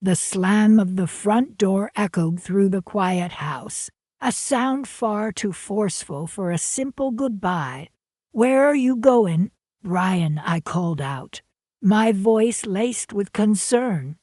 The slam of the front door echoed through the quiet house, a sound far too forceful for a simple goodbye. "Where are you going, Brian?" I called out, my voice laced with concern.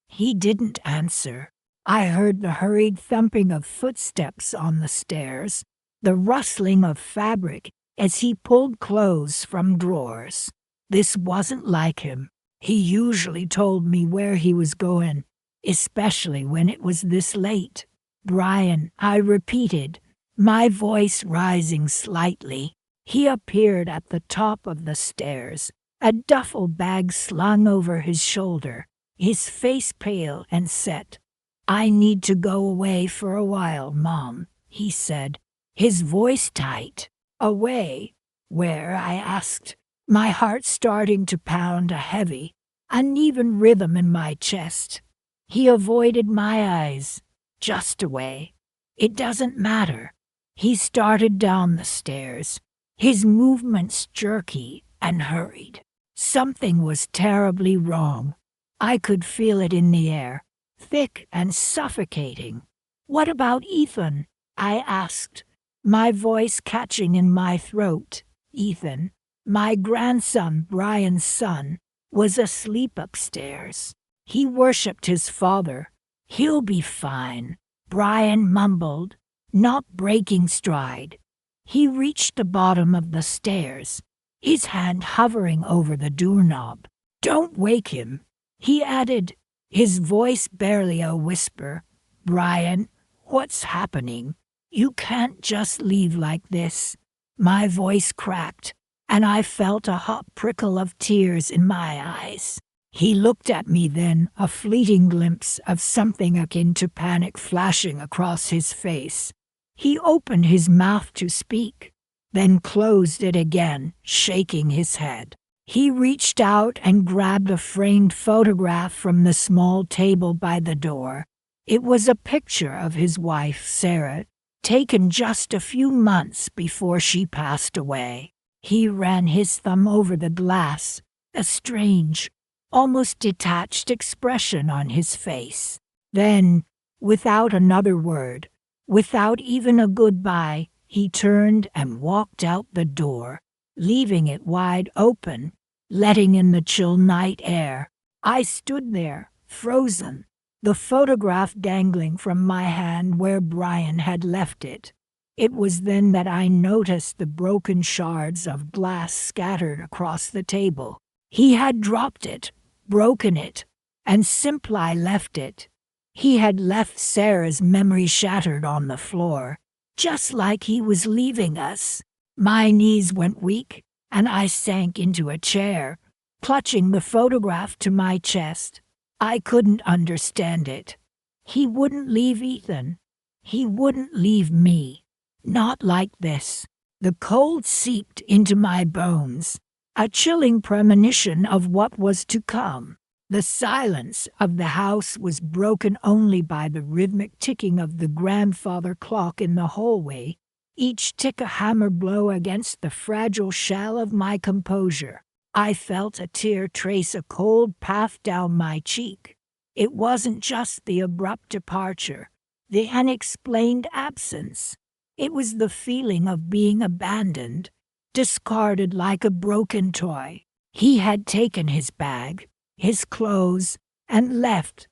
He didn't answer. I heard the hurried thumping of footsteps on the stairs, the rustling of fabric as he pulled clothes from drawers. This wasn't like him. He usually told me where he was going, especially when it was this late. "Brian," I repeated, my voice rising slightly. He appeared at the top of the stairs, a duffel bag slung over his shoulder, his face pale and set. "I need to go away for a while, Mom," he said, his voice tight. "Away? Where?" I asked, my heart starting to pound a heavy, uneven rhythm in my chest. He avoided my eyes. "Just away. It doesn't matter." He started down the stairs, his movements jerky and hurried. Something was terribly wrong. I could feel it in the air, thick and suffocating. "What about Ethan?" I asked, my voice catching in my throat. Ethan, my grandson Brian's son, was asleep upstairs. He worshipped his father. "He'll be fine," Brian mumbled, not breaking stride. He reached the bottom of the stairs, his hand hovering over the doorknob. "Don't wake him," he added, his voice barely a whisper. "Brian, what's happening? You can't just leave like this." My voice cracked, and I felt a hot prickle of tears in my eyes. He looked at me then, a fleeting glimpse of something akin to panic flashing across his face. He opened his mouth to speak, then closed it again, shaking his head. He reached out and grabbed a framed photograph from the small table by the door. It was a picture of his wife, Sarah, taken just a few months before she passed away. He ran his thumb over the glass, a strange, almost detached expression on his face. Then, without another word, without even a goodbye, he turned and walked out the door, leaving it wide open, letting in the chill night air. I stood there, frozen, the photograph dangling from my hand where Brian had left it. It was then that I noticed the broken shards of glass scattered across the table. He had dropped it, broken it, and simply left it. He had left Sarah's memory shattered on the floor, just like he was leaving us. My knees went weak, and I sank into a chair, clutching the photograph to my chest. I couldn't understand it. He wouldn't leave Ethan. He wouldn't leave me. Not like this. The cold seeped into my bones, a chilling premonition of what was to come. The silence of the house was broken only by the rhythmic ticking of the grandfather clock in the hallway, each tick a hammer blow against the fragile shell of my composure. I felt a tear trace a cold path down my cheek. It wasn't just the abrupt departure, the unexplained absence. It was the feeling of being abandoned, discarded like a broken toy. He had taken his bag, his clothes, and left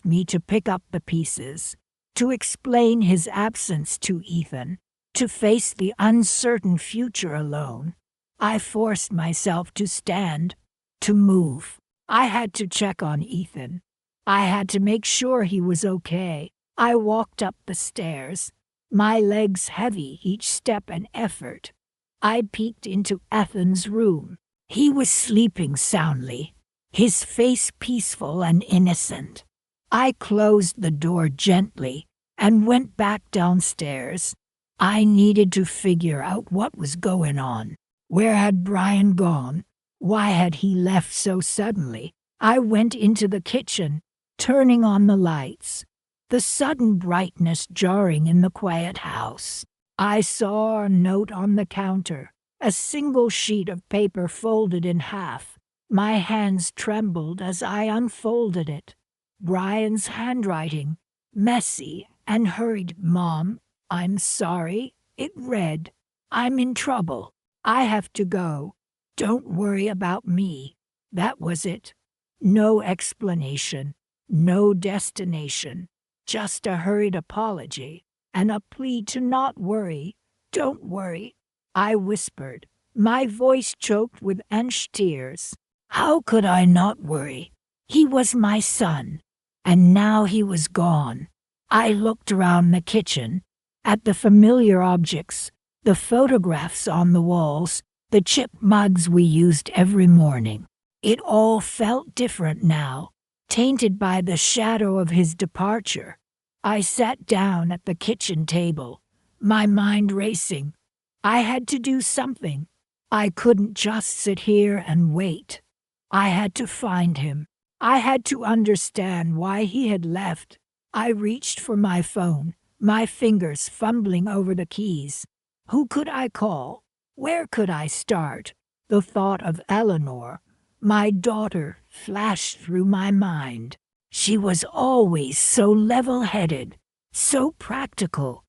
me to pick up the pieces, to explain his absence to Ethan, to face the uncertain future alone. I forced myself to stand, to move. I had to check on Ethan. I had to make sure he was okay. I walked up the stairs, my legs heavy each step an effort. I peeked into Ethan's room. He was sleeping soundly, his face peaceful and innocent. I closed the door gently and went back downstairs. I needed to figure out what was going on. Where had Brian gone? Why had he left so suddenly? I went into the kitchen, turning on the lights, the sudden brightness jarring in the quiet house. I saw a note on the counter, a single sheet of paper folded in half. My hands trembled as I unfolded it. Brian's handwriting, messy and hurried. "Mom, I'm sorry," it read. "I'm in trouble. I have to go. Don't worry about me." That was it. No explanation, no destination, just a hurried apology and a plea to not worry. "Don't worry," I whispered, my voice choked with tears. How could I not worry? He was my son, and now he was gone. I looked around the kitchen, at the familiar objects, the photographs on the walls, the chip mugs we used every morning. It all felt different now, tainted by the shadow of his departure. I sat down at the kitchen table, my mind racing. I had to do something. I couldn't just sit here and wait. I had to find him. I had to understand why he had left. I reached for my phone, my fingers fumbling over the keys. Who could I call? Where could I start? The thought of Eleanor, my daughter, flashed through my mind. She was always so level-headed, so practical.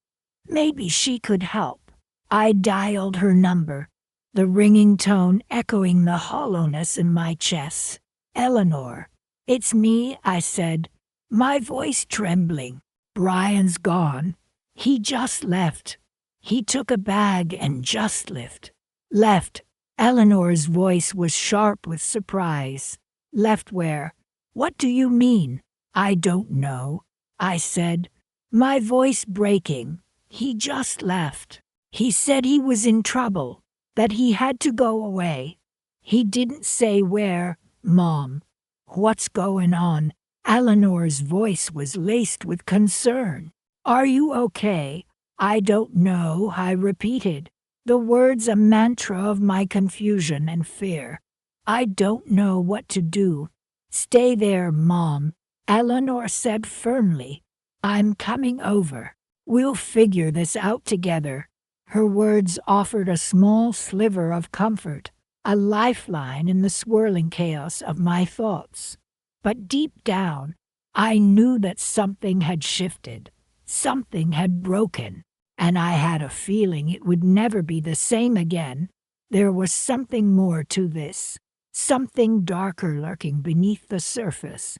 Maybe she could help. I dialed her number, the ringing tone echoing the hollowness in my chest. "Eleanor." "It's me," I said, my voice trembling. "Brian's gone. He just left. He took a bag and just left." "Left?" Eleanor's voice was sharp with surprise. "Left where? What do you mean?" "I don't know," I said, my voice breaking. "He just left. He said he was in trouble, that he had to go away. He didn't say where." "Mom, what's going on?" Eleanor's voice was laced with concern. "Are you okay?" "I don't know," I repeated, the words a mantra of my confusion and fear. "I don't know what to do." "Stay there, Mom," Eleanor said firmly. "I'm coming over. We'll figure this out together." Her words offered a small sliver of comfort, a lifeline in the swirling chaos of my thoughts. But deep down, I knew that something had shifted, something had broken, and I had a feeling it would never be the same again. There was something more to this, something darker lurking beneath the surface.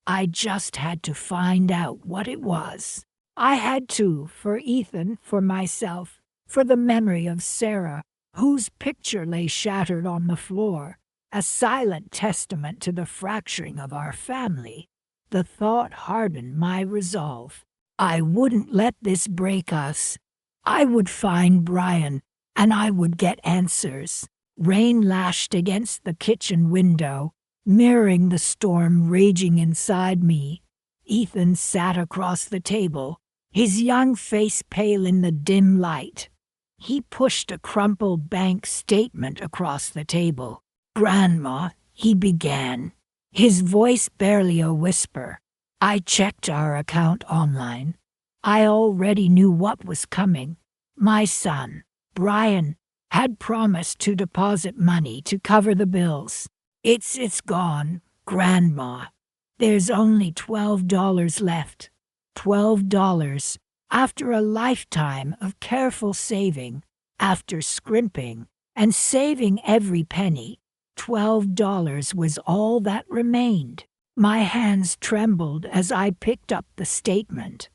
I just had to find out what it was. I had to, for Ethan, for myself, for the memory of Sarah, whose picture lay shattered on the floor, a silent testament to the fracturing of our family. The thought hardened my resolve. I wouldn't let this break us. I would find Brian, and I would get answers. Rain lashed against the kitchen window, mirroring the storm raging inside me. Ethan sat across the table, his young face pale in the dim light. He pushed a crumpled bank statement across the table. "Grandma," he began, his voice barely a whisper. I checked our account online. I already knew what was coming. My son, Brian, had promised to deposit money to cover the bills. It's gone, Grandma. There's only $12 left. $12. After a lifetime of careful saving, after scrimping and saving every penny, $12 was all that remained. My hands trembled as I picked up the statement.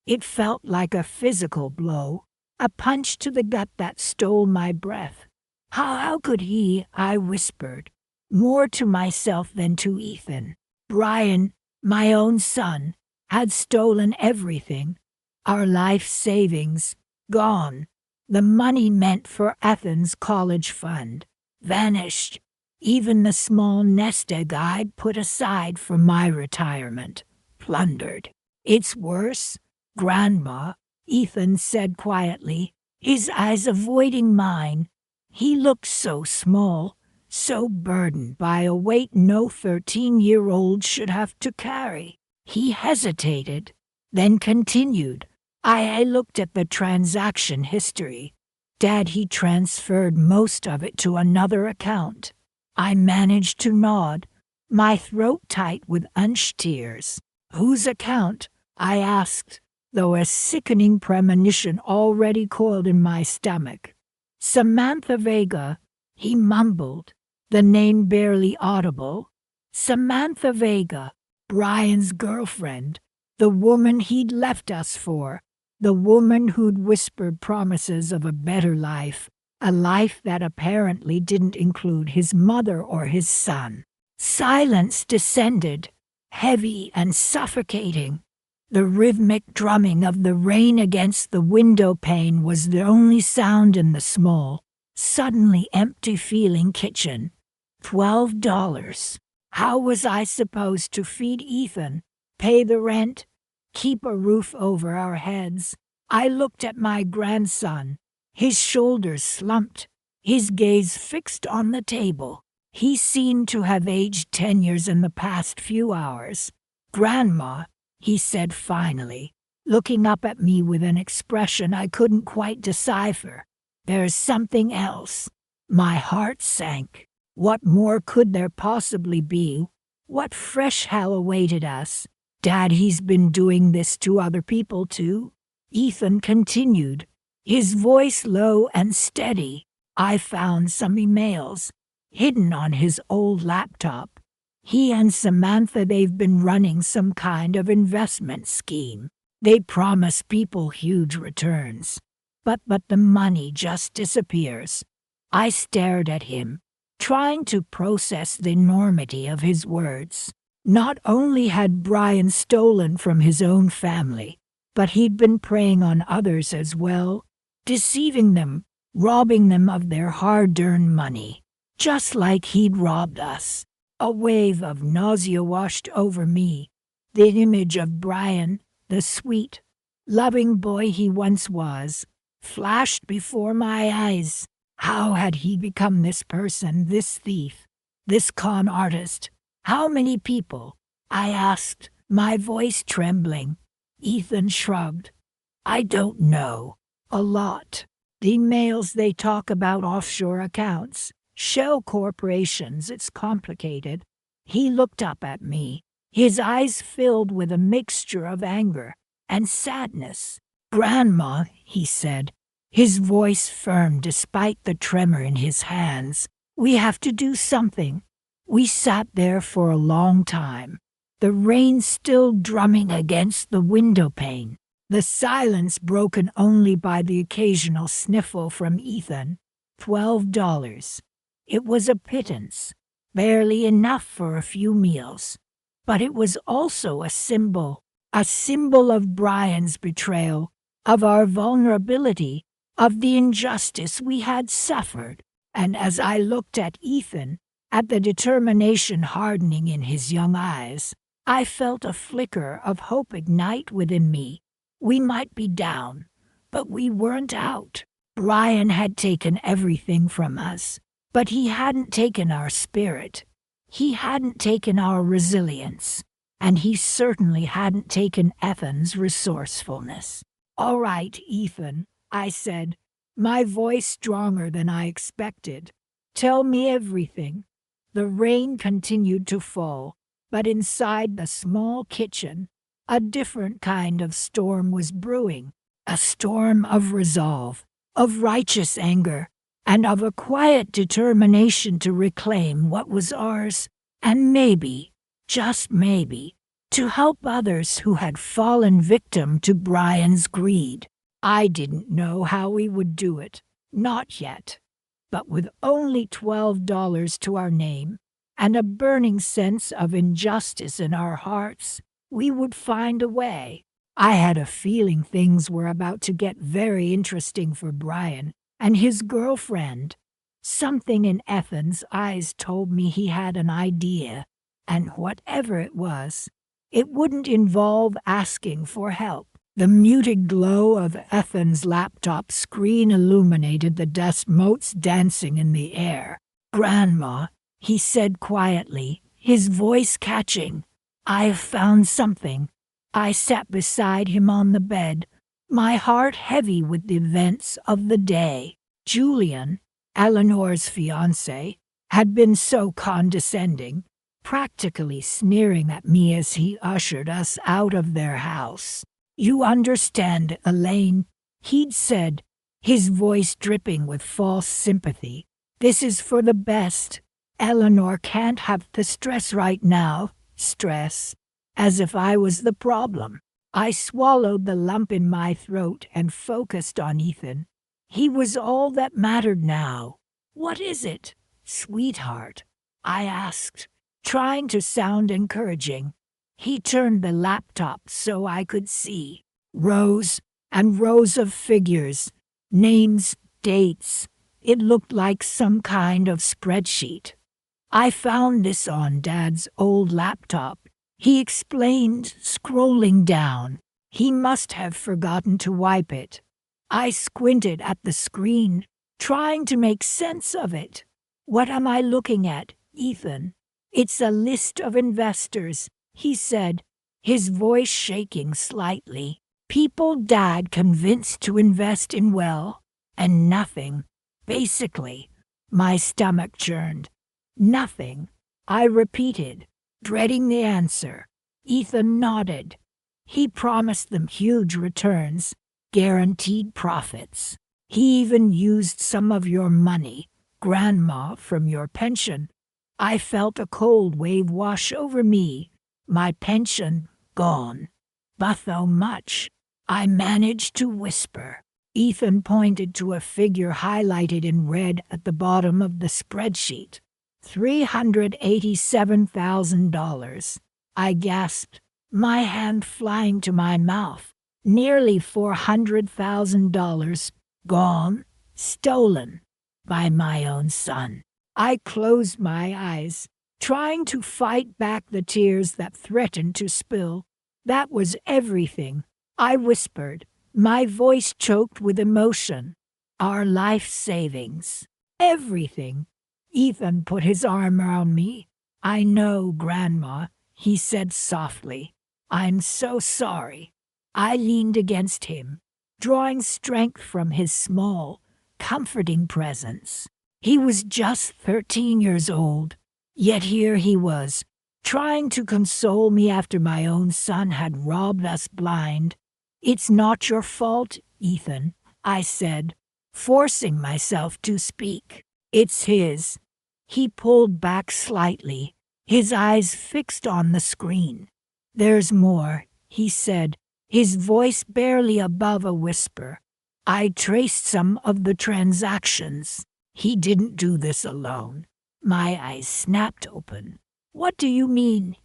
It felt like a physical blow, a punch to the gut that stole my breath. How could he?" I whispered, more to myself than to Ethan. "Brian, my own son, had stolen everything. Our life savings, gone. The money meant for Athens' college fund, vanished. Even the small nest egg I'd put aside for my retirement, plundered." "It's worse, Grandma," Ethan said quietly, his eyes avoiding mine. He looked so small, so burdened by a weight no 13-year-old should have to carry. He hesitated, then continued. I looked at the transaction history. Dad, he transferred most of it to another account. I managed to nod, my throat tight with tears. Whose account? I asked, though a sickening premonition already coiled in my stomach. Samantha Vega, he mumbled, the name barely audible. Samantha Vega, Brian's girlfriend, the woman he'd left us for, the woman who'd whispered promises of a better life, a life that apparently didn't include his mother or his son. Silence descended, heavy and suffocating. The rhythmic drumming of the rain against the window pane was the only sound in the small, suddenly empty-feeling kitchen. $12. How was I supposed to feed Ethan, pay the rent, keep a roof over our heads? I looked at my grandson, his shoulders slumped, his gaze fixed on the table. He seemed to have aged 10 years in the past few hours. "Grandma," he said finally, looking up at me with an expression I couldn't quite decipher. "There's something else." My heart sank. What more could there possibly be? What fresh hell awaited us? Dad, he's been doing this to other people too? Ethan continued, his voice low and steady. I found some emails, hidden on his old laptop. He and Samantha, they've been running some kind of investment scheme. They promise people huge returns. But the money just disappears. I stared at him, trying to process the enormity of his words. Not only had Brian stolen from his own family, but he'd been preying on others as well, deceiving them, robbing them of their hard-earned money, just like he'd robbed us. A wave of nausea washed over me. The image of Brian, the sweet, loving boy he once was, flashed before my eyes. How had he become this person, this thief, this con artist? How many people? I asked, my voice trembling. Ethan shrugged. I don't know. A lot. The emails, they talk about offshore accounts, shell corporations. It's complicated. He looked up at me, his eyes filled with a mixture of anger and sadness. "Grandma," he said, his voice firm despite the tremor in his hands, "we have to do something." We sat there for a long time, the rain still drumming against the window pane, the silence broken only by the occasional sniffle from Ethan. $12. It was a pittance, barely enough for a few meals, but it was also a symbol of Brian's betrayal, of our vulnerability, of the injustice we had suffered. And as I looked at Ethan, at the determination hardening in his young eyes, I felt a flicker of hope ignite within me. We might be down, but we weren't out. Brian had taken everything from us, but he hadn't taken our spirit. He hadn't taken our resilience, and he certainly hadn't taken Ethan's resourcefulness. "All right, Ethan," I said, my voice stronger than I expected. "Tell me everything." The rain continued to fall, but inside the small kitchen, a different kind of storm was brewing, a storm of resolve, of righteous anger, and of a quiet determination to reclaim what was ours, and maybe, just maybe, to help others who had fallen victim to Brian's greed. I didn't know how we would do it, not yet. But with only $12 to our name, and a burning sense of injustice in our hearts, we would find a way. I had a feeling things were about to get very interesting for Brian and his girlfriend. Something in Ethan's eyes told me he had an idea, and whatever it was, it wouldn't involve asking for help. The muted glow of Ethan's laptop screen illuminated the dust motes dancing in the air. "Grandma," he said quietly, his voice catching, "I've found something." I sat beside him on the bed, my heart heavy with the events of the day. Julian, Eleanor's fiancé, had been so condescending, practically sneering at me as he ushered us out of their house. "You understand, Elaine," he'd said, his voice dripping with false sympathy. "This is for the best. Eleanor can't have the stress right now." Stress. As if I was the problem. I swallowed the lump in my throat and focused on Ethan. He was all that mattered now. "What is it, sweetheart?" I asked, trying to sound encouraging. He turned the laptop so I could see. Rows and rows of figures, names, dates. It looked like some kind of spreadsheet. "I found this on Dad's old laptop," he explained, scrolling down. "He must have forgotten to wipe it." I squinted at the screen, trying to make sense of it. "What am I looking at, Ethan?" "It's a list of investors," he said, his voice shaking slightly. "People Dad convinced to invest in well, and nothing. Basically." My stomach churned. "Nothing," I repeated, dreading the answer. Ethan nodded. "He promised them huge returns, guaranteed profits. He even used some of your money, Grandma, from your pension." I felt a cold wave wash over me. My pension gone. "But how much?" I managed to whisper. Ethan pointed to a figure highlighted in red at the bottom of the spreadsheet. $387,000. I gasped, my hand flying to my mouth. Nearly $400,000 gone, stolen, by my own son. I closed my eyes, trying to fight back the tears that threatened to spill. "That was everything," I whispered, my voice choked with emotion. "Our life savings. Everything." Ethan put his arm around me. "I know, Grandma," he said softly. "I'm so sorry." I leaned against him, drawing strength from his small, comforting presence. He was just 13 years old, yet here he was, trying to console me after my own son had robbed us blind. "It's not your fault, Ethan," I said, forcing myself to speak. "It's his." He pulled back slightly, his eyes fixed on the screen. "There's more," he said, his voice barely above a whisper. "I traced some of the transactions. He didn't do this alone." My eyes snapped open. "What do you mean?"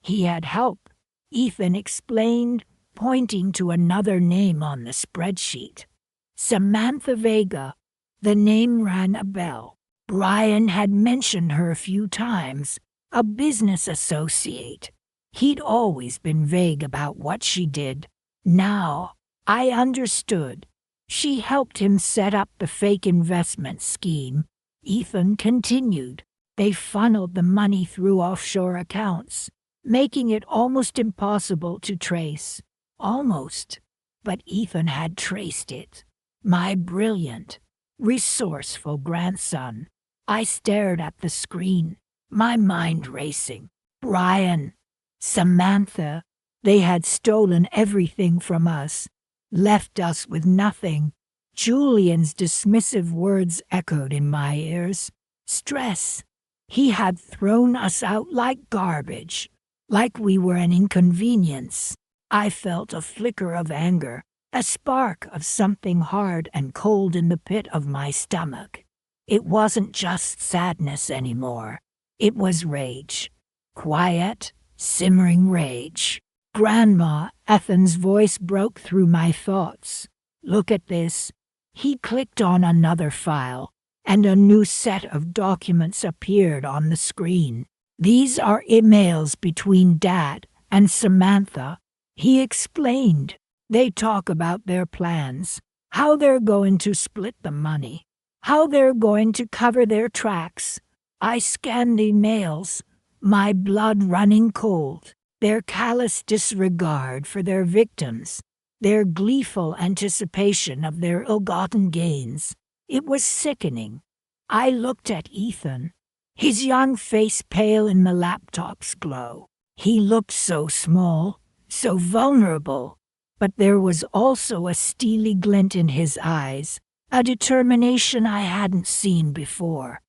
"He had help," Ethan explained, pointing to another name on the spreadsheet. Samantha Vega. The name rang a bell. Brian had mentioned her a few times, a business associate. He'd always been vague about what she did. Now, I understood. She helped him set up the fake investment scheme. Ethan continued. They funneled the money through offshore accounts, making it almost impossible to trace. Almost. But Ethan had traced it. My brilliant, resourceful grandson. I stared at the screen, my mind racing. Brian, Samantha, they had stolen everything from us, left us with nothing. Julian's dismissive words echoed in my ears. Stress. He had thrown us out like garbage, like we were an inconvenience. I felt a flicker of anger, a spark of something hard and cold in the pit of my stomach. It wasn't just sadness anymore. It was rage. Quiet, simmering rage. "Grandma," Ethan's voice broke through my thoughts. "Look at this." He clicked on another file, and a new set of documents appeared on the screen. "These are emails between Dad and Samantha," he explained. "They talk about their plans, how they're going to split the money, how they're going to cover their tracks." I scanned the emails, my blood running cold. Their callous disregard for their victims, their gleeful anticipation of their ill-gotten gains. It was sickening. I looked at Ethan. his young face pale in the laptop's glow. He looked so small, so vulnerable, but there was also a steely glint in his eyes, a determination I hadn't seen before.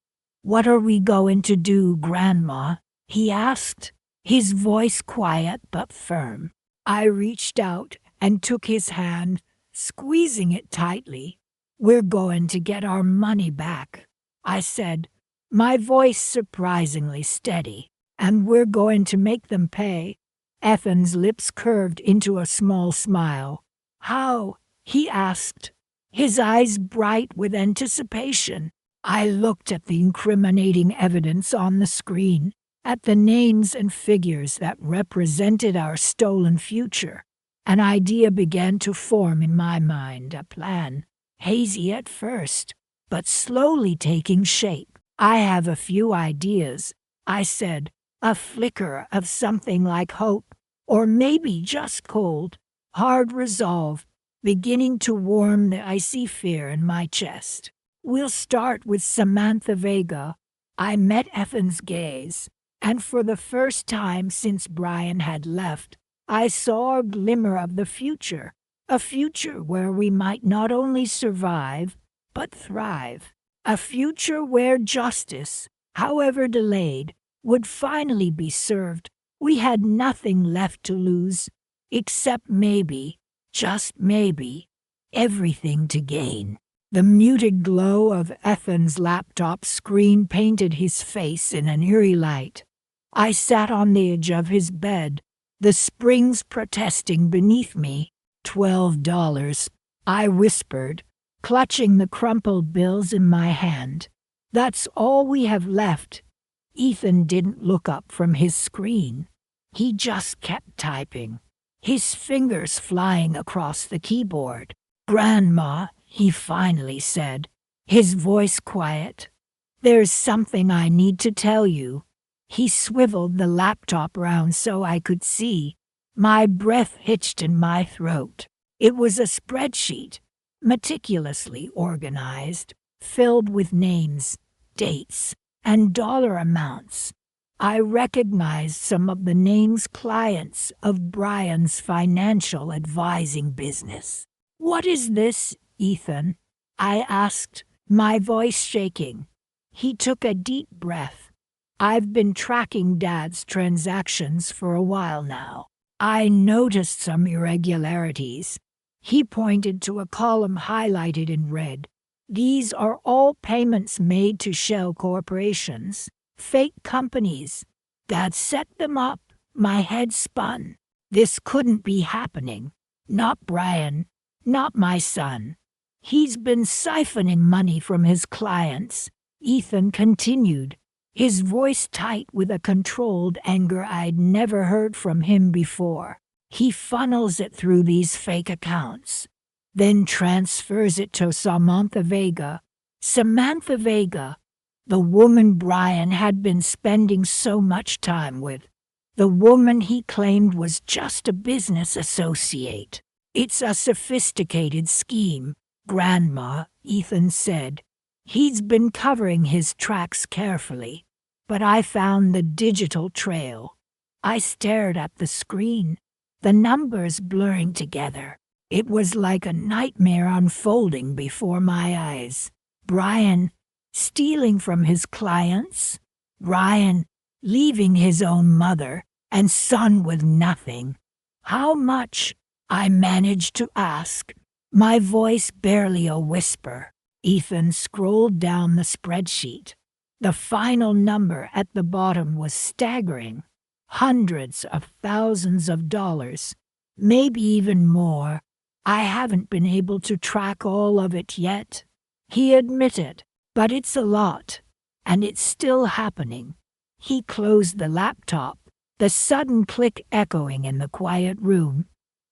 "What are we going to do, Grandma?" he asked, his voice quiet but firm. I reached out and took his hand, squeezing it tightly. "We're going to get our money back," I said, my voice surprisingly steady. "And we're going to make them pay." Ethan's lips curved into a small smile. "How?" he asked, his eyes bright with anticipation. I looked at the incriminating evidence on the screen, at the names and figures that represented our stolen future. An idea began to form in my mind, a plan, hazy at first, but slowly taking shape. "I have a few ideas," I said, a flicker of something like hope, or maybe just cold, hard resolve, beginning to warm the icy fear in my chest. "We'll start with Samantha Vega." I met Ethan's gaze, and for the first time since Brian had left, I saw a glimmer of the future, a future where we might not only survive, but thrive, a future where justice, however delayed, would finally be served. We had nothing left to lose, except maybe, just maybe, everything to gain. The muted glow of Ethan's laptop screen painted his face in an eerie light. I sat on the edge of his bed, the springs protesting beneath me. $12, I whispered, clutching the crumpled bills in my hand. "That's all we have left." Ethan didn't look up from his screen. He just kept typing, his fingers flying across the keyboard. "Grandma," he finally said, his voice quiet, "there's something I need to tell you." He swiveled the laptop round so I could see. My breath hitched in my throat. It was a spreadsheet, meticulously organized, filled with names, dates, and dollar amounts. I recognized some of the names clients of Brian's financial advising business. "What is this, Ethan?" I asked, my voice shaking. He took a deep breath. "I've been tracking Dad's transactions for a while now. I noticed some irregularities." He pointed to a column highlighted in red. "These are all payments made to shell corporations, fake companies. Dad set them up." My head spun. This couldn't be happening. Not Brian. Not my son. "He's been siphoning money from his clients," Ethan continued, his voice tight with a controlled anger I'd never heard from him before. "He funnels it through these fake accounts, then transfers it to Samantha Vega." Samantha Vega, the woman Brian had been spending so much time with, the woman he claimed was just a business associate. "It's a sophisticated scheme, Grandma," Ethan said. "He's been covering his tracks carefully, but I found the digital trail." I stared at the screen, the numbers blurring together. It was like a nightmare unfolding before my eyes. Brian stealing from his clients, Brian leaving his own mother and son with nothing. "How much?" I managed to ask, my voice barely a whisper. Ethan scrolled down the spreadsheet. The final number at the bottom was staggering. Hundreds of thousands of dollars, maybe even more. I haven't been able to track all of it yet, he admitted, but it's a lot, and it's still happening. He closed the laptop, the sudden click echoing in the quiet room.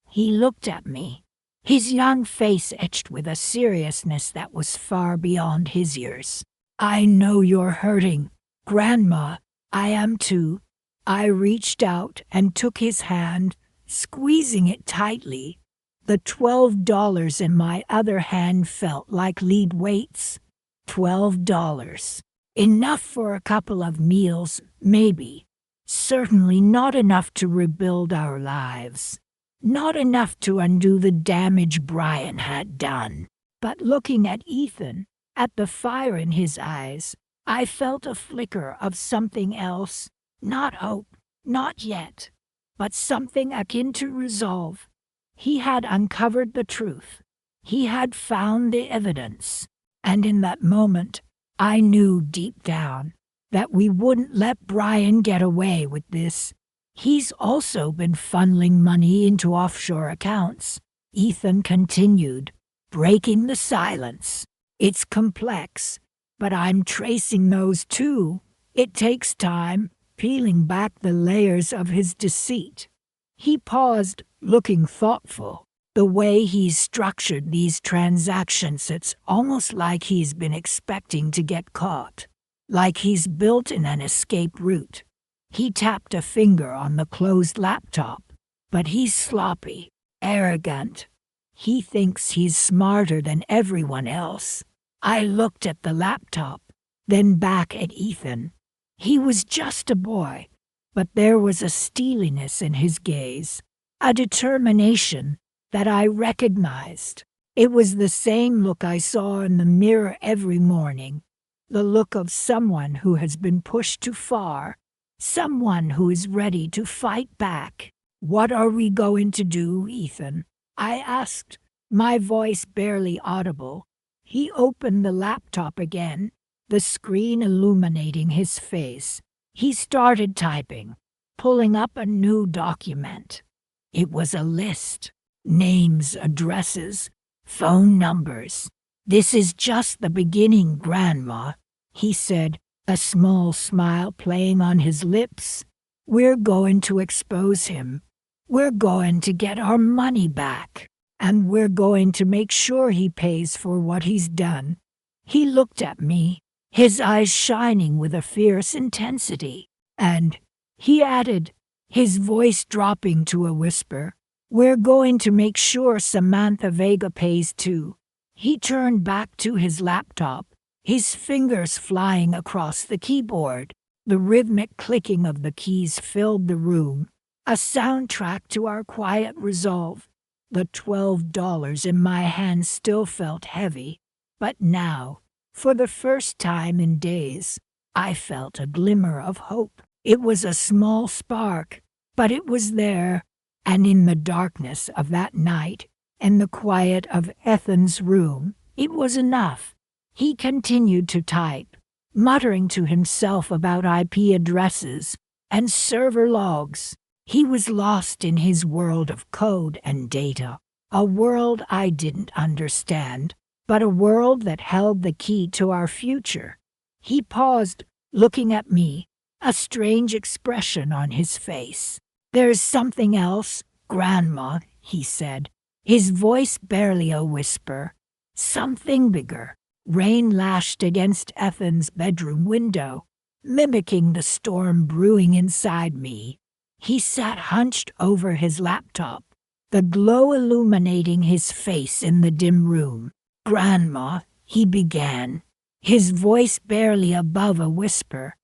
He looked at me, his young face etched with a seriousness that was far beyond his years. "I know you're hurting, Grandma. I am too." I reached out and took his hand, squeezing it tightly. The $12 in my other hand felt like lead weights. $12. Enough for a couple of meals, maybe. Certainly not enough to rebuild our lives. Not enough to undo the damage Brian had done. But looking at Ethan, at the fire in his eyes, I felt a flicker of something else. Not hope, not yet, but something akin to resolve. He had uncovered the truth. He had found the evidence. And in that moment, I knew deep down that we wouldn't let Brian get away with this. He's also been funneling money into offshore accounts. Ethan continued, breaking the silence. It's complex, but I'm tracing those too. It takes time, peeling back the layers of his deceit. He paused, looking thoughtful. The way he's structured these transactions, it's almost like he's been expecting to get caught. Like he's built in an escape route. He tapped a finger on the closed laptop, but he's sloppy, arrogant. He thinks he's smarter than everyone else. I looked at the laptop, then back at Ethan. He was just a boy, but there was a steeliness in his gaze, a determination that I recognized. It was the same look I saw in the mirror every morning, the look of someone who has been pushed too far, someone who is ready to fight back. What are we going to do, Ethan? I asked, my voice barely audible. He opened the laptop again, the screen illuminating his face. He started typing, pulling up a new document. It was a list. Names, addresses, phone numbers. This is just the beginning, Grandma, he said, a small smile playing on his lips. We're going to expose him. We're going to get our money back. And we're going to make sure he pays for what he's done. He looked at me, his eyes shining with a fierce intensity. And, he added, his voice dropping to a whisper, we're going to make sure Samantha Vega pays too. He turned back to his laptop, his fingers flying across the keyboard. The rhythmic clicking of the keys filled the room, a soundtrack to our quiet resolve. The $12 in my hand still felt heavy, but now, for the first time in days, I felt a glimmer of hope. It was a small spark, but it was there. And in the darkness of that night, and the quiet of Ethan's room, it was enough. He continued to type, muttering to himself about IP addresses and server logs. He was lost in his world of code and data, a world I didn't understand, but a world that held the key to our future. He paused, looking at me, a strange expression on his face. There's something else, Grandma, he said, his voice barely a whisper. Something bigger. Rain lashed against Ethan's bedroom window, mimicking the storm brewing inside me. He sat hunched over his laptop, the glow illuminating his face in the dim room. Grandma, he began, his voice barely above a whisper.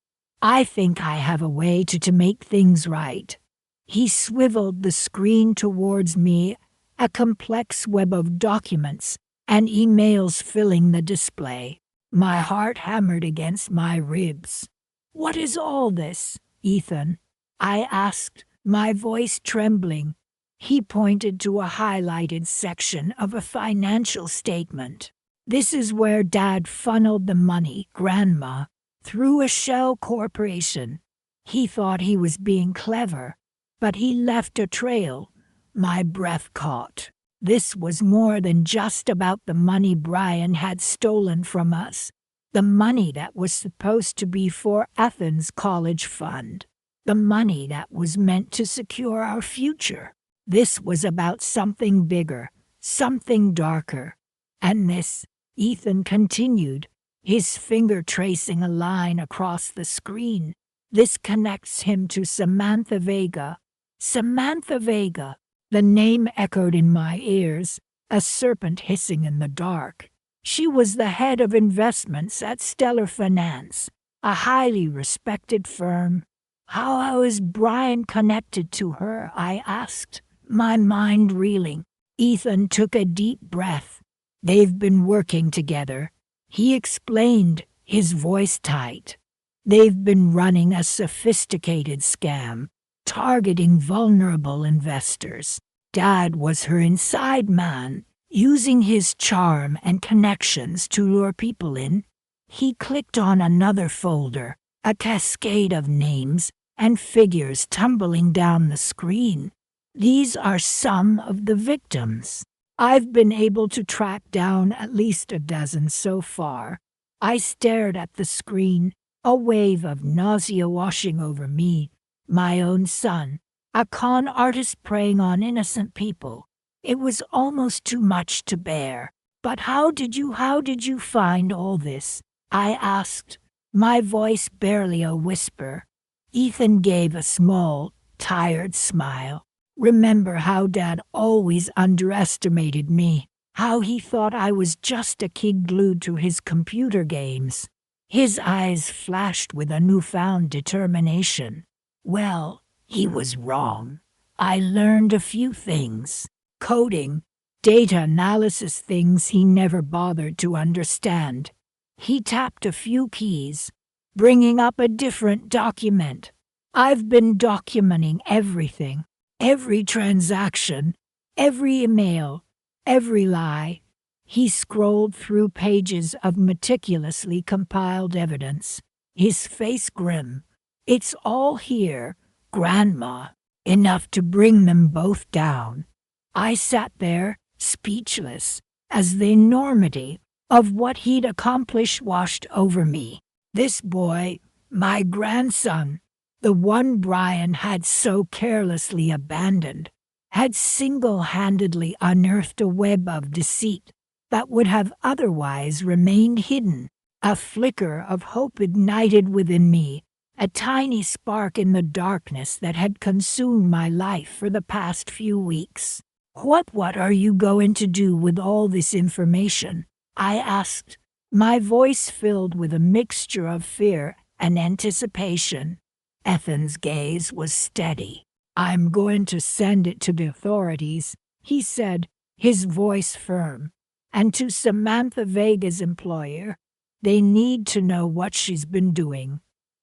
I think I have a way to make things right. He swiveled the screen towards me, a complex web of documents and emails filling the display. My heart hammered against my ribs. What is all this, Ethan? I asked, my voice trembling. He pointed to a highlighted section of a financial statement. This is where Dad funneled the money, Grandma, through a shell corporation. He thought he was being clever, but he left a trail. My breath caught. This was more than just about the money Brian had stolen from us. The money that was supposed to be for Ethan's college fund. The money that was meant to secure our future. This was about something bigger, something darker. And this, Ethan continued, his finger tracing a line across the screen. This connects him to Samantha Vega. Samantha Vega. The name echoed in my ears, a serpent hissing in the dark. She was the head of investments at Stellar Finance, a highly respected firm. How is Brian connected to her? I asked, my mind reeling. Ethan took a deep breath. They've been working together, he explained, his voice tight. They've been running a sophisticated scam, targeting vulnerable investors. Dad was her inside man, using his charm and connections to lure people in. He clicked on another folder, a cascade of names and figures tumbling down the screen. These are some of the victims. I've been able to track down at least a dozen so far. I stared at the screen, a wave of nausea washing over me. My own son, a con artist preying on innocent people. It was almost too much to bear. But how did you find all this? I asked, my voice barely a whisper. Ethan gave a small, tired smile. Remember how Dad always underestimated me, how he thought I was just a kid glued to his computer games. His eyes flashed with a newfound determination. Well, he was wrong. I learned a few things. Coding, data analysis, things he never bothered to understand. He tapped a few keys, bringing up a different document. I've been documenting everything. Every transaction, every email, every lie. He scrolled through pages of meticulously compiled evidence, his face grim. It's all here, Grandma, enough to bring them both down. I sat there, speechless, as the enormity of what he'd accomplished washed over me. This boy, my grandson, the one Brian had so carelessly abandoned, had single-handedly unearthed a web of deceit that would have otherwise remained hidden. A flicker of hope ignited within me, a tiny spark in the darkness that had consumed my life for the past few weeks. What are you going to do with all this information? I asked, my voice filled with a mixture of fear and anticipation. Ethan's gaze was steady. I'm going to send it to the authorities, he said, his voice firm. And to Samantha Vega's employer. They need to know what she's been doing.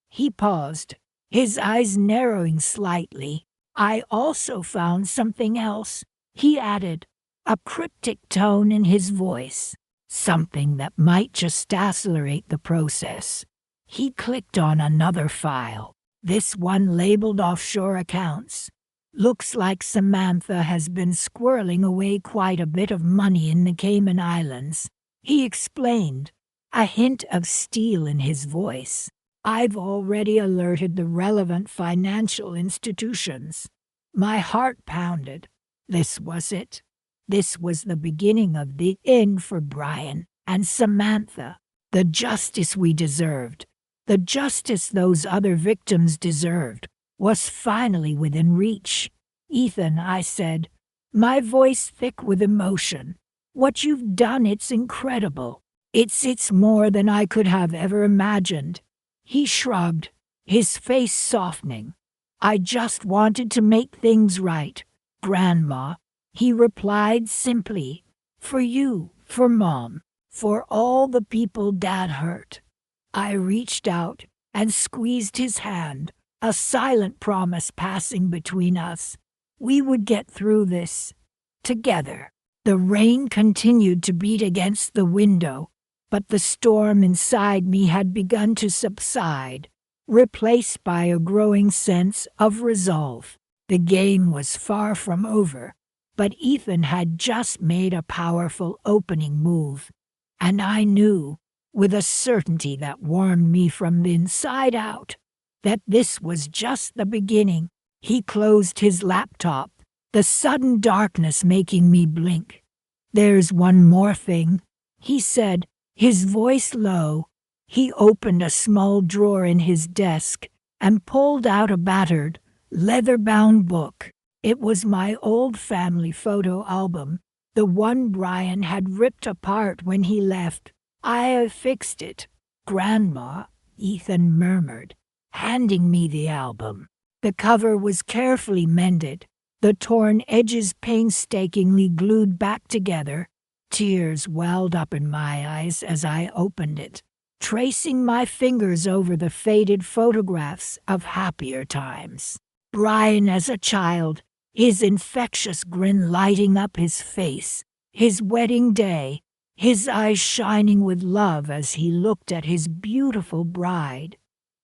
He paused, his eyes narrowing slightly. I also found something else, he added, a cryptic tone in his voice. Something that might just accelerate the process. He clicked on another file. This one labeled offshore accounts. Looks like Samantha has been squirreling away quite a bit of money in the Cayman Islands, he explained, a hint of steel in his voice. I've already alerted the relevant financial institutions. My heart pounded. This was it. This was the beginning of the end for Brian and Samantha. The justice we deserved. The justice those other victims deserved was finally within reach. Ethan, I said, my voice thick with emotion. What you've done, it's incredible. It's more than I could have ever imagined. He shrugged, his face softening. I just wanted to make things right, Grandma, he replied simply. For you, for Mom, for all the people Dad hurt. I reached out and squeezed his hand, a silent promise passing between us. We would get through this together. The rain continued to beat against the window, but the storm inside me had begun to subside, replaced by a growing sense of resolve. The game was far from over, but Ethan had just made a powerful opening move, and I knew, with a certainty that warmed me from the inside out, that this was just the beginning. He closed his laptop, the sudden darkness making me blink. There's one more thing, he said, his voice low. He opened a small drawer in his desk and pulled out a battered, leather-bound book. It was my old family photo album, the one Brian had ripped apart when he left. I fixed it, Grandma, Ethan murmured, handing me the album. The cover was carefully mended, the torn edges painstakingly glued back together. Tears welled up in my eyes as I opened it, tracing my fingers over the faded photographs of happier times. Brian as a child, his infectious grin lighting up his face, his wedding day, his eyes shining with love as he looked at his beautiful bride.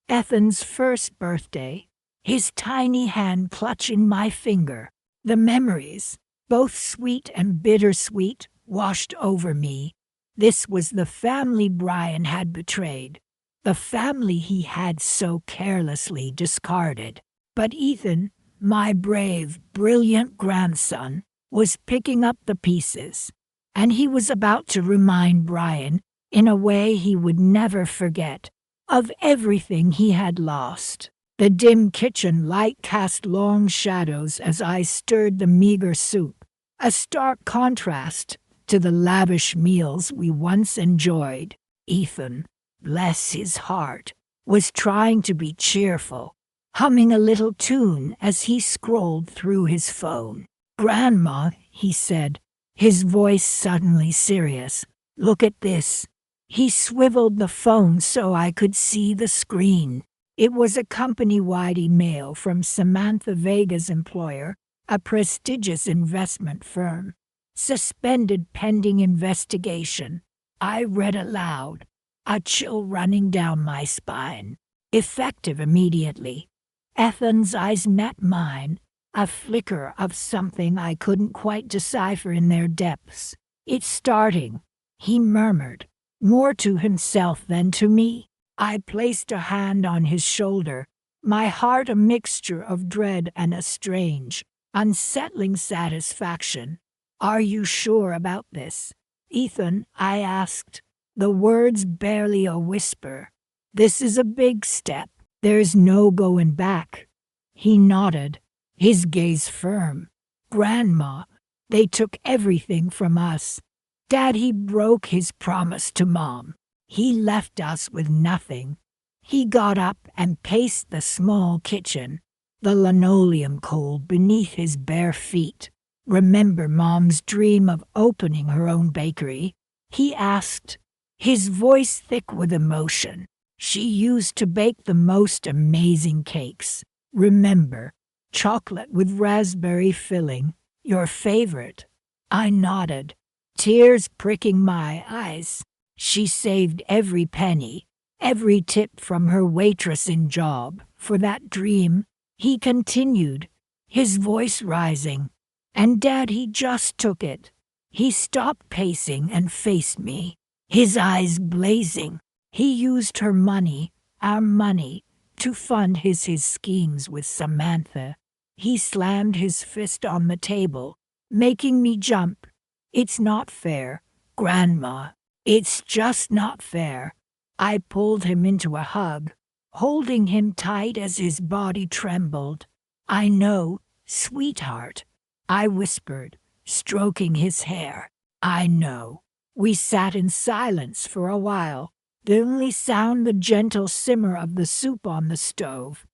Ethan's first birthday, his tiny hand clutching my finger. The memories, both sweet and bittersweet, washed over me. This was the family Brian had betrayed, the family he had so carelessly discarded. But Ethan, my brave, brilliant grandson, was picking up the pieces, and he was about to remind Brian, in a way he would never forget, of everything he had lost. The dim kitchen light cast long shadows as I stirred the meager soup, a stark contrast to the lavish meals we once enjoyed. Ethan, bless his heart, was trying to be cheerful, humming a little tune as he scrolled through his phone. "Grandma," he said, his voice suddenly serious, "look at this." He swiveled the phone so I could see the screen. It was a company-wide email from Samantha Vega's employer, a prestigious investment firm. "Suspended pending investigation." I read aloud, a chill running down my spine. "Effective immediately." Ethan's eyes met mine, a flicker of something I couldn't quite decipher in their depths. "It's starting," he murmured, more to himself than to me. I placed a hand on his shoulder, my heart a mixture of dread and a strange, unsettling satisfaction. "Are you sure about this, Ethan?" I asked, the words barely a whisper. "This is a big step. There's no going back." He nodded, his gaze firm. "Grandma, they took everything from us. Daddy broke his promise to Mom. He left us with nothing." He got up and paced the small kitchen, the linoleum cold beneath his bare feet. "Remember Mom's dream of opening her own bakery?" he asked, his voice thick with emotion. "She used to bake the most amazing cakes. Remember, chocolate with raspberry filling, your favorite?" I nodded, tears pricking my eyes. "She saved every penny, every tip from her waitressing job, for that dream," he continued, his voice rising. "And Dad, he just took it." He stopped pacing and faced me, his eyes blazing. "He used her money, our money, to fund his schemes with Samantha." He slammed his fist on the table, making me jump. "It's not fair, Grandma. It's just not fair." I pulled him into a hug, holding him tight as his body trembled. "I know, sweetheart," I whispered, stroking his hair. "I know." We sat in silence for a while, the only sound the gentle simmer of the soup on the stove.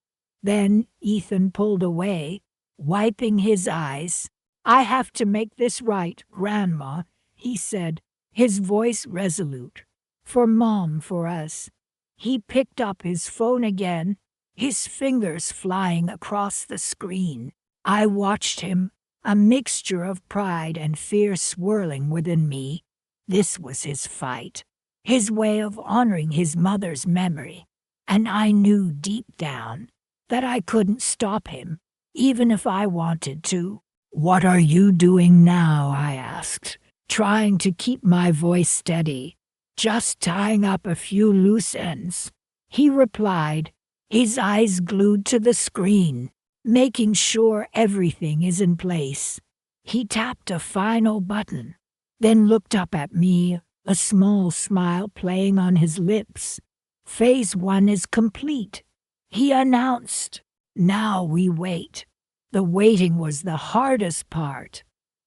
Then Ethan pulled away, wiping his eyes. "I have to make this right, Grandma," he said, his voice resolute. "For Mom, for us." He picked up his phone again, his fingers flying across the screen. I watched him, a mixture of pride and fear swirling within me. This was his fight, his way of honoring his mother's memory, and I knew deep down that I couldn't stop him, even if I wanted to. "What are you doing now?" I asked, trying to keep my voice steady. "Just tying up a few loose ends," he replied, his eyes glued to the screen, making sure everything is in place. He tapped a final button, then looked up at me, a small smile playing on his lips. "Phase 1 is complete," he announced. "Now we wait." The waiting was the hardest part.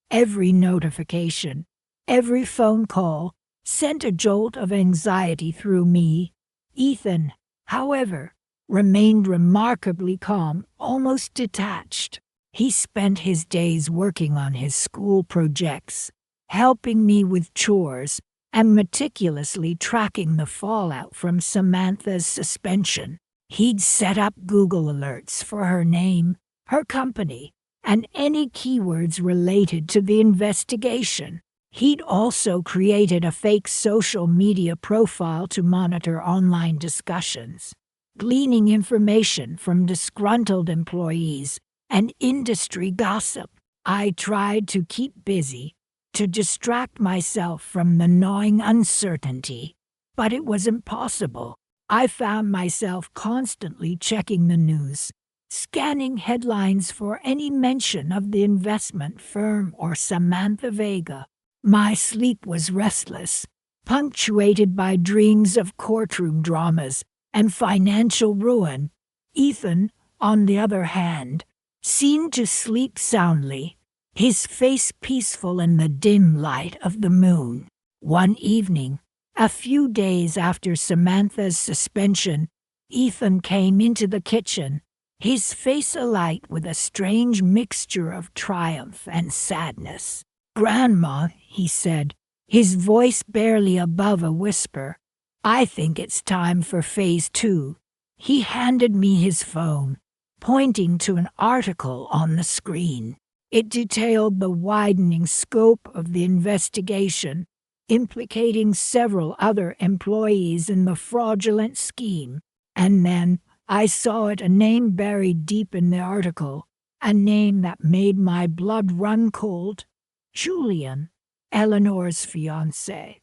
Every notification, every phone call sent a jolt of anxiety through me. "Ethan, however, remained remarkably calm, almost detached. He spent his days working on his school projects, helping me with chores, and meticulously tracking the fallout from Samantha's suspension. He'd set up Google alerts for her name, her company, and any keywords related to the investigation. He'd also created a fake social media profile to monitor online discussions, gleaning information from disgruntled employees and industry gossip. I tried to keep busy, to distract myself from the gnawing uncertainty, but it was impossible. I found myself constantly checking the news, scanning headlines for any mention of the investment firm or Samantha Vega. My sleep was restless, punctuated by dreams of courtroom dramas and financial ruin. Ethan, on the other hand, seemed to sleep soundly, his face peaceful in the dim light of the moon. One evening, a few days after Samantha's suspension, Ethan came into the kitchen, his face alight with a strange mixture of triumph and sadness. "Grandma," he said, his voice barely above a whisper, "I think it's time for phase 2. He handed me his phone, pointing to an article on the screen. It detailed the widening scope of the investigation, implicating several other employees in the fraudulent scheme. And then I saw a name buried deep in the article, a name that made my blood run cold. Julian, Eleanor's fiancé.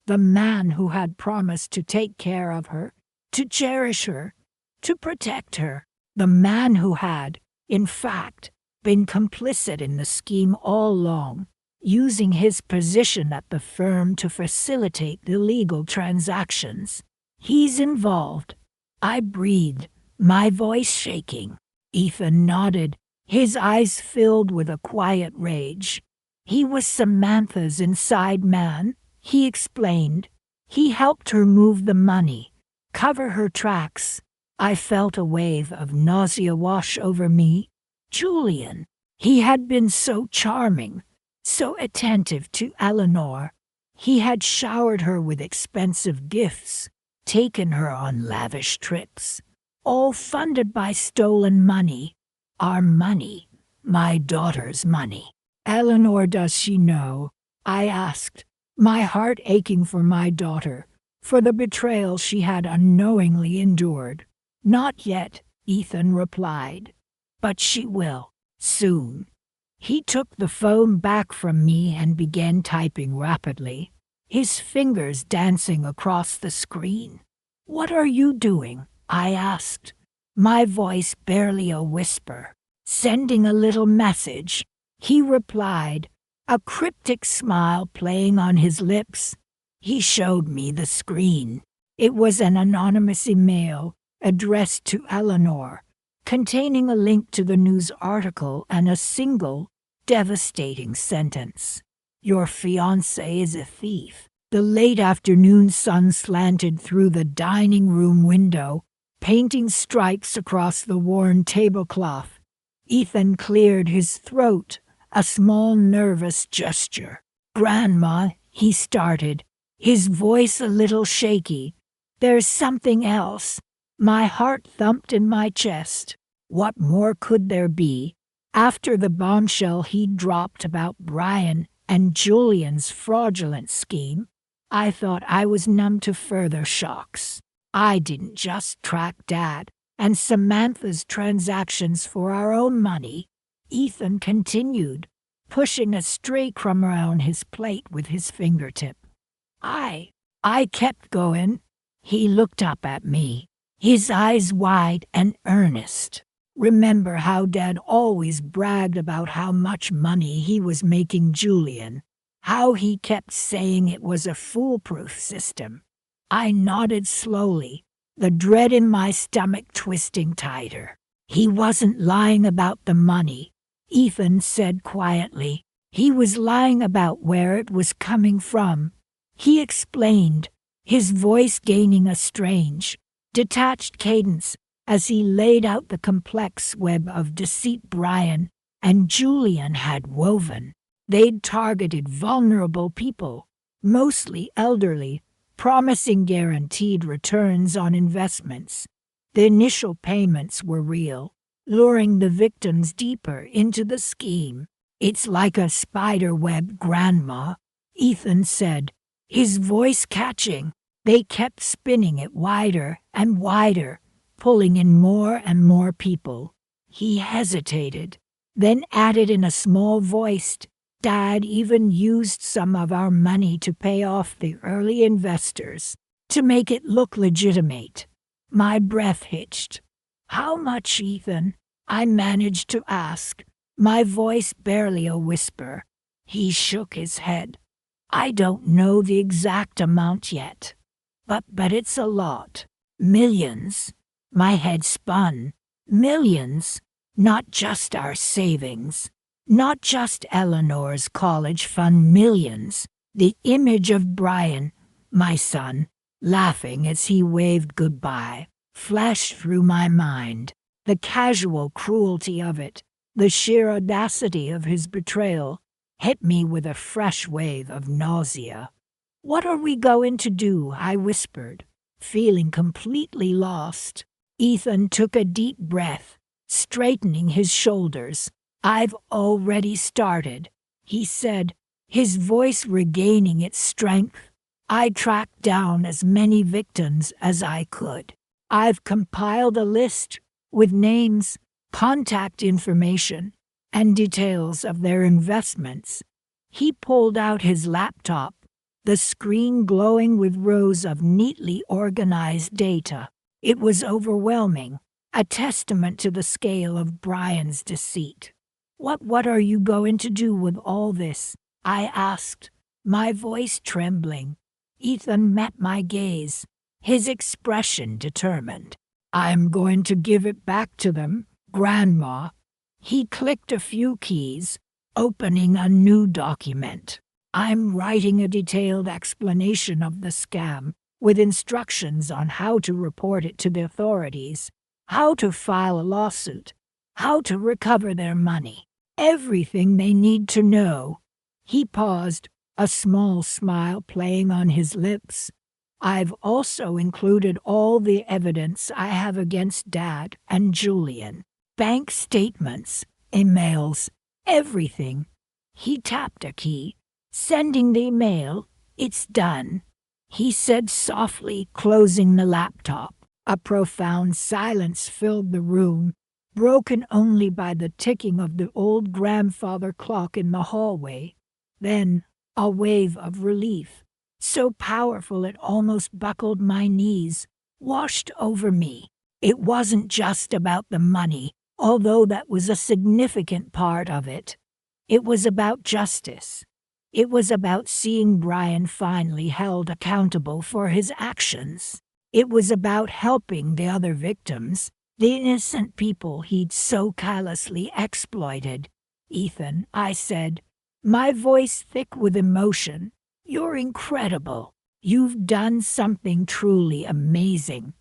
The man who had promised to take care of her, to cherish her, to protect her. The man who had, in fact, been complicit in the scheme all along, using his position at the firm to facilitate illegal transactions. He's involved. I breathed, my voice shaking. Ethan nodded, his eyes filled with a quiet rage. He was Samantha's inside man, he explained. He helped her move the money, cover her tracks. I felt a wave of nausea wash over me. Julian. He had been so charming, so attentive to Eleanor. He had showered her with expensive gifts, taken her on lavish trips, all funded by stolen money. Our money, my daughter's money. "Eleanor, does she know?" I asked, my heart aching for my daughter, for the betrayal she had unknowingly endured. "Not yet," Ethan replied, "but she will, soon." He took the phone back from me and began typing rapidly, his fingers dancing across the screen. "What are you doing?" I asked, my voice barely a whisper. "Sending a little message," he replied, a cryptic smile playing on his lips. He showed me the screen. It was an anonymous email addressed to Eleanor, containing a link to the news article and a single, devastating sentence. "Your fiancé is a thief." The late afternoon sun slanted through the dining room window, painting stripes across the worn tablecloth. Ethan cleared his throat, a small nervous gesture. "Grandma," he started, his voice a little shaky. "There's something else." My heart thumped in my chest. What more could there be? After the bombshell he'd dropped about Brian and Julian's fraudulent scheme, I thought I was numb to further shocks. I didn't just track Dad and Samantha's transactions for our own money. Ethan continued, pushing a stray crumb around his plate with his fingertip. I kept going. He looked up at me, his eyes wide and earnest. "Remember how Dad always bragged about how much money he was making Julian, how he kept saying it was a foolproof system?" I nodded slowly, the dread in my stomach twisting tighter. "He wasn't lying about the money," Ethan said quietly. "He was lying about where it was coming from." He explained, his voice gaining a strange, detached cadence as he laid out the complex web of deceit Brian and Julian had woven. They'd targeted vulnerable people, mostly elderly, promising guaranteed returns on investments. The initial payments were real, luring the victims deeper into the scheme. "It's like a spider web, Grandma," Ethan said, his voice catching. They kept spinning it wider and wider, pulling in more and more people. He hesitated, then added in a small voice, "Dad even used some of our money to pay off the early investors, to make it look legitimate." My breath hitched. "How much, Ethan?" I managed to ask, my voice barely a whisper. He shook his head. "I don't know the exact amount yet, but it's a lot. Millions." My head spun. Millions, not just our savings, not just Eleanor's college fund, millions. The image of Brian, my son, laughing as he waved goodbye, flashed through my mind. The casual cruelty of it, the sheer audacity of his betrayal, hit me with a fresh wave of nausea. "What are we going to do?" I whispered, feeling completely lost. Ethan took a deep breath, straightening his shoulders. "I've already started," he said, his voice regaining its strength. "I tracked down as many victims as I could. I've compiled a list with names, contact information, and details of their investments." He pulled out his laptop, the screen glowing with rows of neatly organized data. It was overwhelming, a testament to the scale of Brian's deceit. What are you going to do with all this?" I asked, my voice trembling. Ethan met my gaze, his expression determined. "I'm going to give it back to them, Grandma." He clicked a few keys, opening a new document. "I'm writing a detailed explanation of the scam, with instructions on how to report it to the authorities, how to file a lawsuit, how to recover their money. Everything they need to know." He paused, a small smile playing on his lips. "I've also included all the evidence I have against Dad and Julian. Bank statements, emails, everything." He tapped a key, sending the email. "It's done," he said softly, closing the laptop. A profound silence filled the room, broken only by the ticking of the old grandfather clock in the hallway. Then, a wave of relief, so powerful it almost buckled my knees, washed over me. It wasn't just about the money, although that was a significant part of it. It was about justice. It was about seeing Brian finally held accountable for his actions. It was about helping the other victims, the innocent people he'd so callously exploited. "Ethan," I said, my voice thick with emotion, "you're incredible. You've done something truly amazing."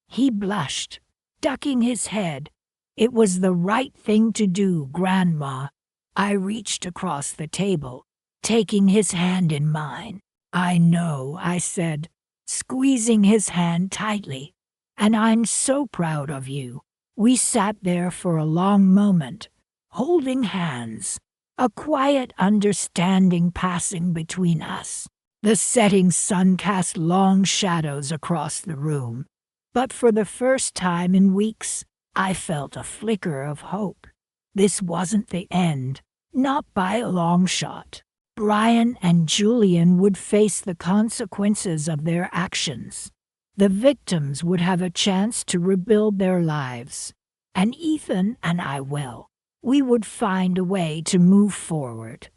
He blushed, ducking his head. "It was the right thing to do, Grandma." I reached across the table, taking his hand in mine. "I know," I said, squeezing his hand tightly. "And I'm so proud of you." We sat there for a long moment, holding hands, a quiet understanding passing between us. The setting sun cast long shadows across the room, but for the first time in weeks, I felt a flicker of hope. This wasn't the end, not by a long shot. Brian and Julian would face the consequences of their actions. The victims would have a chance to rebuild their lives. And Ethan and I we would find a way to move forward.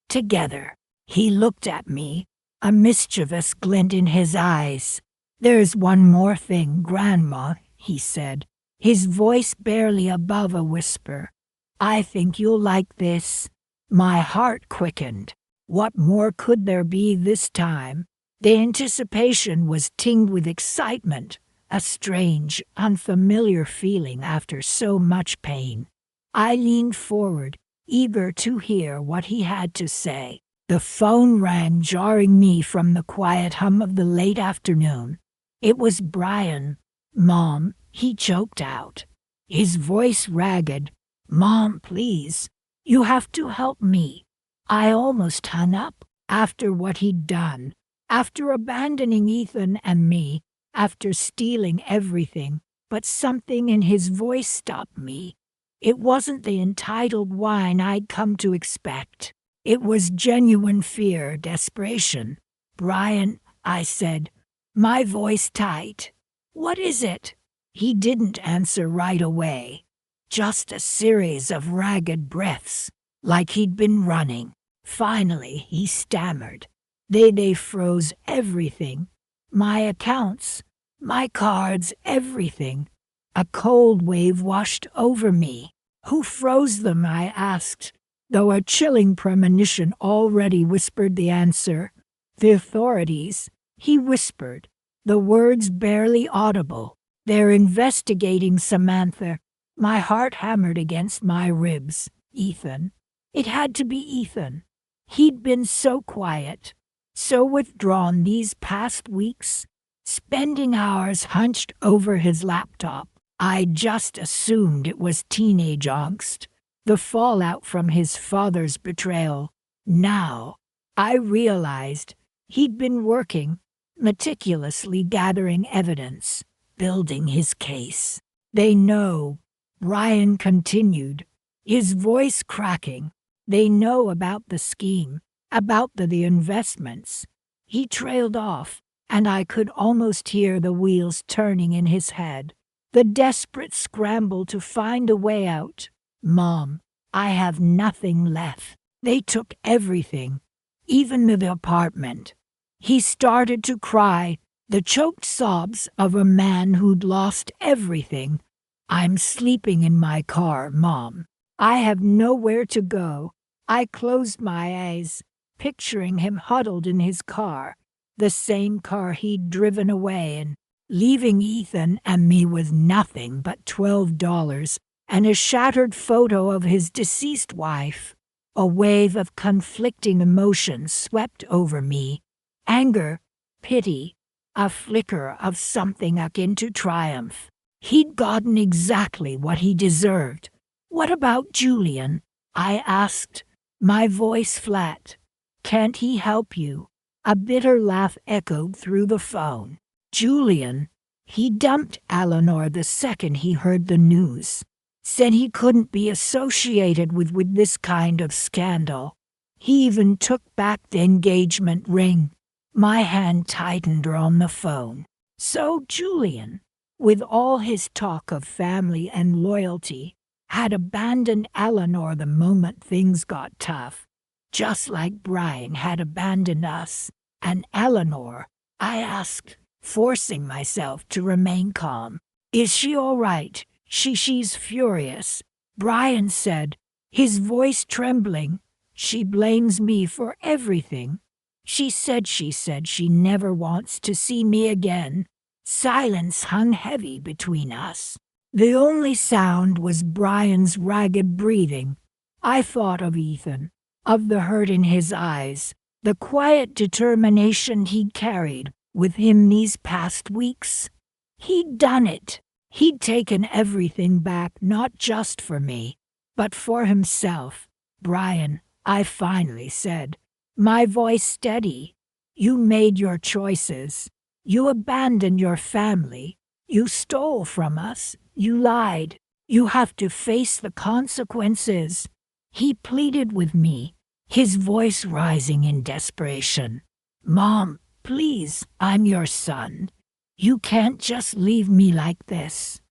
Together. He looked at me, a mischievous glint in his eyes. "There's one more thing, Grandma," he said, his voice barely above a whisper. "I think you'll like this." My heart quickened. What more could there be this time? The anticipation was tinged with excitement, a strange, unfamiliar feeling after so much pain. I leaned forward, eager to hear what he had to say. The phone rang, jarring me from the quiet hum of the late afternoon. It was Brian. "Mom," he choked out, his voice ragged. "Mom, please. You have to help me." I almost hung up. After what he'd done, after abandoning Ethan and me, after stealing everything, but something in his voice stopped me. It wasn't the entitled whine I'd come to expect. It was genuine fear, desperation. "Brian," I said, my voice tight. "What is it?" He didn't answer right away. Just a series of ragged breaths, like he'd been running. Finally, he stammered. They froze everything. My accounts, my cards, everything. A cold wave washed over me. "Who froze them?" I asked, though a chilling premonition already whispered the answer. "The authorities," he whispered, the words barely audible. "They're investigating Samantha." My heart hammered against my ribs. Ethan. It had to be Ethan. He'd been so quiet, so withdrawn these past weeks, spending hours hunched over his laptop. I just assumed it was teenage angst, the fallout from his father's betrayal. Now, I realized he'd been working, meticulously gathering evidence, building his case. "They know," Brian continued, his voice cracking. "They know about the scheme, about the investments." He trailed off, and I could almost hear the wheels turning in his head, the desperate scramble to find a way out. "Mom, I have nothing left. They took everything, even the apartment." He started to cry, the choked sobs of a man who'd lost everything. "I'm sleeping in my car, Mom. I have nowhere to go." I closed my eyes, picturing him huddled in his car, the same car he'd driven away in, leaving Ethan and me with nothing but $12 and a shattered photo of his deceased wife. A wave of conflicting emotions swept over me. Anger, pity, a flicker of something akin to triumph. He'd gotten exactly what he deserved. "What about Julian?" I asked, my voice flat. "Can't he help you?" A bitter laugh echoed through the phone. "Julian, he dumped Eleanor the second he heard the news. Said he couldn't be associated with this kind of scandal. He even took back the engagement ring." My hand tightened on the phone. So Julian, with all his talk of family and loyalty, had abandoned Eleanor the moment things got tough, just like Brian had abandoned us. "And Eleanor?" I asked, forcing myself to remain calm. "Is she all right?" She's furious," Brian said, his voice trembling. "She blames me for everything. She said she never wants to see me again." Silence hung heavy between us. The only sound was Brian's ragged breathing. I thought of Ethan, of the hurt in his eyes, the quiet determination he'd carried with him these past weeks. He'd done it. He'd taken everything back, not just for me, but for himself. "Brian," I finally said, my voice steady, "you made your choices. You abandoned your family. You stole from us. You lied. You have to face the consequences." He pleaded with me, his voice rising in desperation. "Mom, please, I'm your son. You can't just leave me like this."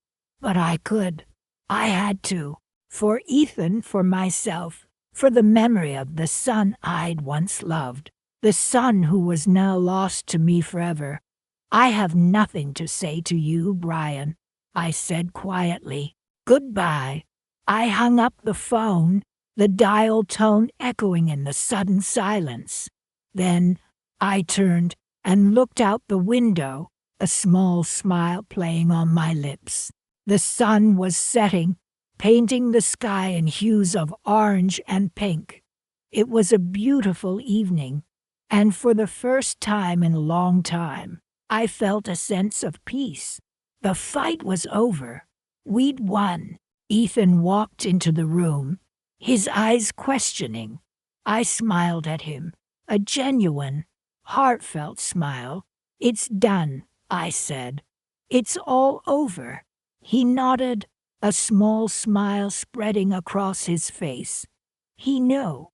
But I could. I had to. For Ethan, for myself, for the memory of the son I'd once loved, the son who was now lost to me forever. "I have nothing to say to you, Brian," I said quietly. "Goodbye." I hung up the phone, the dial tone echoing in the sudden silence. Then I turned and looked out the window, a small smile playing on my lips. The sun was setting, painting the sky in hues of orange and pink. It was a beautiful evening, and for the first time in a long time, I felt a sense of peace. The fight was over. We'd won. Ethan walked into the room, his eyes questioning. I smiled at him, a genuine, heartfelt smile. "It's done," I said. "It's all over." He nodded, a small smile spreading across his face. He knew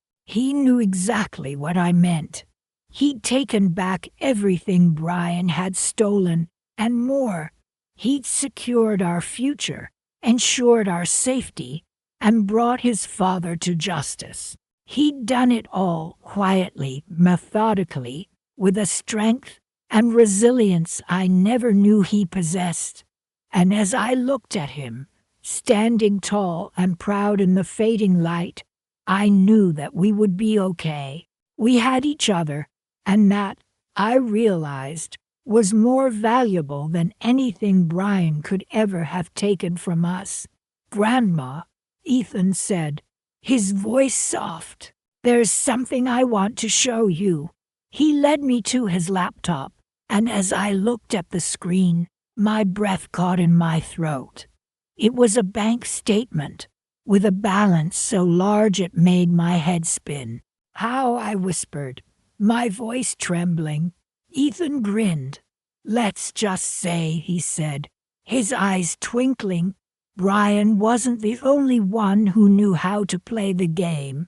exactly what I meant. He'd taken back everything Brian had stolen, and more. He'd secured our future, ensured our safety, and brought his father to justice. He'd done it all quietly, methodically, with a strength and resilience I never knew he possessed. And as I looked at him, standing tall and proud in the fading light, I knew that we would be okay. We had each other, and that, I realized, was more valuable than anything Brian could ever have taken from us. "Grandma," Ethan said, his voice soft, "there's something I want to show you." He led me to his laptop, and as I looked at the screen, my breath caught in my throat. It was a bank statement, with a balance so large it made my head spin. "How?" I whispered, my voice trembling. Ethan grinned. "Let's just say," he said, his eyes twinkling, "Brian wasn't the only one who knew how to play the game.